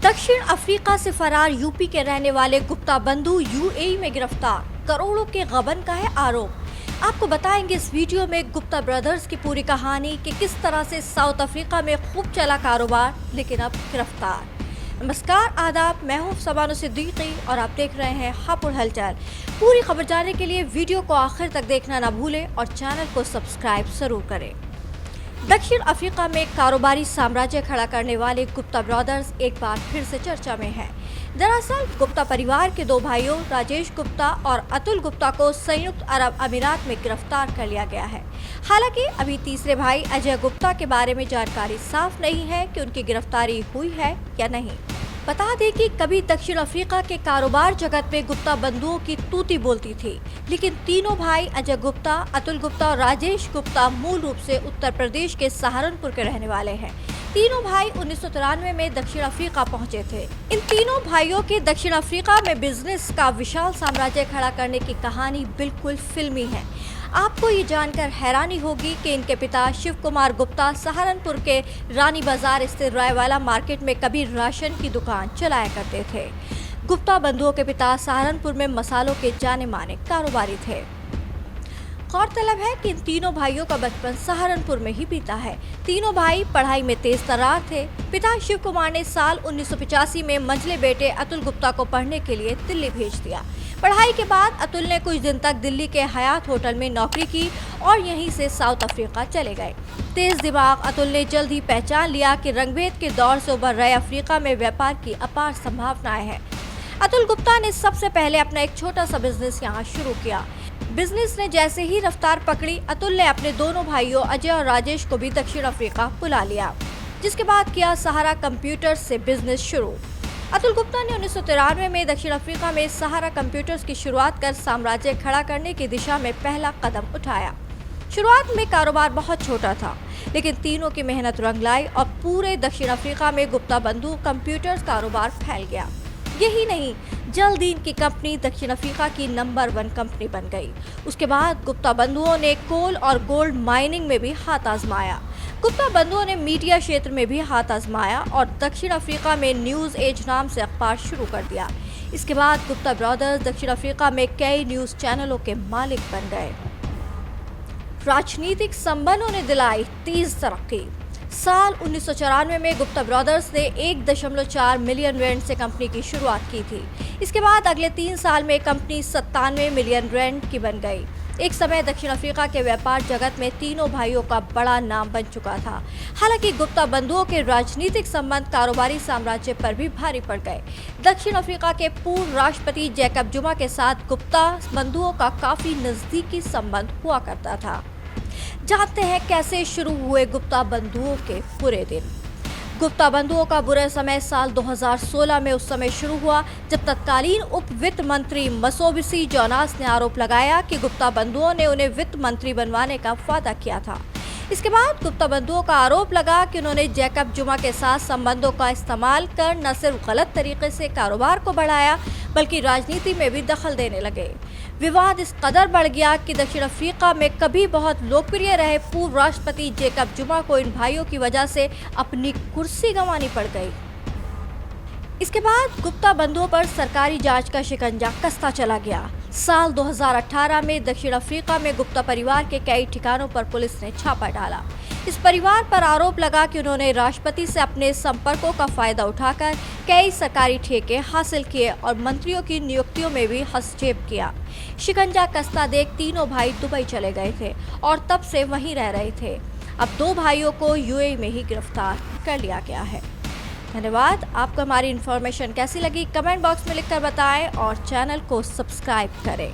दक्षिण अफ्रीका से फरार यूपी के रहने वाले गुप्ता बंधु यूएई में गिरफ्तार, करोड़ों के गबन का है आरोप। आपको बताएंगे इस वीडियो में गुप्ता ब्रदर्स की पूरी कहानी कि किस तरह से साउथ अफ्रीका में खूब चला कारोबार, लेकिन अब गिरफ्तार। नमस्कार, आदाब, मैं हूँ सबानो सिद्दीकी और आप देख रहे हैं हापुड़ हलचल। पूरी खबर जानने के लिए वीडियो को आखिर तक देखना ना भूलें और चैनल को सब्सक्राइब जरूर करें। दक्षिण अफ्रीका में कारोबारी साम्राज्य खड़ा करने वाले गुप्ता ब्रदर्स एक बार फिर से चर्चा में है। दरअसल गुप्ता परिवार के दो भाइयों राजेश गुप्ता और अतुल गुप्ता को संयुक्त अरब अमीरात में गिरफ्तार कर लिया गया है। हालांकि अभी तीसरे भाई अजय गुप्ता के बारे में जानकारी साफ नहीं है कि उनकी गिरफ्तारी हुई है या नहीं। बता दें कि कभी दक्षिण अफ्रीका के कारोबार जगत में गुप्ता बंधुओं की तूती बोलती थी, लेकिन तीनों भाई अजय गुप्ता, अतुल गुप्ता और राजेश गुप्ता मूल रूप से उत्तर प्रदेश के सहारनपुर के रहने वाले हैं। तीनों भाई 1993 में दक्षिण अफ्रीका पहुंचे थे। इन तीनों भाइयों के दक्षिण अफ्रीका में बिजनेस का विशाल साम्राज्य खड़ा करने की कहानी बिल्कुल फिल्मी है। आपको ये जानकर हैरानी होगी कि इनके पिता शिव कुमार गुप्ता सहारनपुर के रानी बाजार स्थित रायवाला मार्केट में कभी राशन की दुकान चलाया करते थे। गुप्ता बंधुओं के पिता सहारनपुर में मसालों के जाने माने कारोबारी थे। गौरतलब है कि इन तीनों भाइयों का बचपन सहारनपुर में ही बीता है। तीनों भाई पढ़ाई में तेज तर्रार थे। पिता शिव कुमार ने साल 1985 में मंझले बेटे अतुल गुप्ता को पढ़ने के लिए दिल्ली भेज दिया। पढ़ाई के बाद अतुल ने कुछ दिन तक दिल्ली के हयात होटल में नौकरी की और यहीं से साउथ अफ्रीका चले गए। तेज दिमाग अतुल ने जल्द ही पहचान लिया कि रंगभेद के दौर से उभर रहे अफ्रीका में व्यापार की अपार संभावनाएं हैं। अतुल गुप्ता ने सबसे पहले अपना एक छोटा सा बिजनेस यहाँ शुरू किया। बिजनेस ने जैसे ही रफ्तार पकड़ी, अतुल ने अपने दोनों भाइयों अजय और राजेश को भी दक्षिण अफ्रीका बुला लिया, जिसके बाद किया सहारा कंप्यूटर्स से बिजनेस शुरू। अतुल गुप्ता ने 1993 में दक्षिण अफ्रीका में सहारा कंप्यूटर्स की शुरुआत कर साम्राज्य खड़ा करने की दिशा में पहला कदम उठाया। शुरुआत में कारोबार बहुत छोटा था, लेकिन तीनों की मेहनत रंग लाई और पूरे दक्षिण अफ्रीका में गुप्ता बंधु कंप्यूटर्स कारोबार फैल गया। यही नहीं, जल्द ही इनकी कंपनी दक्षिण अफ्रीका की नंबर 1 कंपनी बन गई। उसके बाद गुप्ता बंधुओं ने कोल और गोल्ड माइनिंग में भी हाथ आजमाया। गुप्ता बंधुओं ने मीडिया क्षेत्र में भी हाथ आजमाया और दक्षिण अफ्रीका में न्यूज़ एज नाम से अखबार शुरू कर दिया। इसके बाद गुप्ता ब्रदर्स दक्षिण अफ्रीका में कई न्यूज़ चैनलों के मालिक बन गए। राजनीतिक संबंधों ने दिलाई तेज तरक्की। साल 1994 में गुप्ता ब्रदर्स ने 1.4 मिलियन रैंड से कंपनी की शुरुआत की थी। इसके बाद अगले 3 साल में कंपनी 97 मिलियन रैंड की बन गई। एक समय दक्षिण अफ्रीका के व्यापार जगत में तीनों भाइयों का बड़ा नाम बन चुका था। हालांकि गुप्ता बंधुओं के राजनीतिक संबंध कारोबारी साम्राज्य पर भी भारी पड़ गए। दक्षिण अफ्रीका के पूर्व राष्ट्रपति जैकब जुमा के साथ गुप्ता बंधुओं का काफी नजदीकी संबंध हुआ करता था। जानते हैं कैसे शुरू हुए गुप्ता बंधुओं के बुरे दिन। गुप्ता बंधुओं का बुरा समय साल 2016 में उस समय शुरू हुआ जब तत्कालीन उप वित्त मंत्री मसोबिसी जोनास ने आरोप लगाया कि गुप्ता बंधुओं ने उन्हें वित्त मंत्री बनवाने का वादा किया था। इसके बाद गुप्ता बंधुओं का आरोप लगा कि उन्होंने जैकब जुमा के साथ संबंधों का इस्तेमाल कर न सिर्फ गलत तरीके से कारोबार को बढ़ाया, बल्कि राजनीति में भी दखल देने लगे। विवाद इस कदर बढ़ गया कि दक्षिण अफ्रीका में कभी बहुत लोकप्रिय रहे पूर्व राष्ट्रपति जैकब जुमा को इन भाइयों की वजह से अपनी कुर्सी गंवानी पड़ गई। इसके बाद गुप्ता बंधुओं पर सरकारी जांच का शिकंजा कसता चला गया। साल 2018 में दक्षिण अफ्रीका में गुप्ता परिवार के कई ठिकानों पर पुलिस ने छापा डाला। इस परिवार पर आरोप लगा कि उन्होंने राष्ट्रपति से अपने संपर्कों का फायदा उठाकर कई सरकारी ठेके हासिल किए और मंत्रियों की नियुक्तियों में भी हस्तक्षेप किया। शिकंजा कसता देख तीनों भाई दुबई चले गए थे और तब से वहीं रह रहे थे। अब 2 भाइयों को यूएई में ही गिरफ्तार कर लिया गया है। धन्यवाद। आपको हमारी इन्फॉर्मेशन कैसी लगी कमेंट बॉक्स में लिखकर बताएं और चैनल को सब्सक्राइब करें।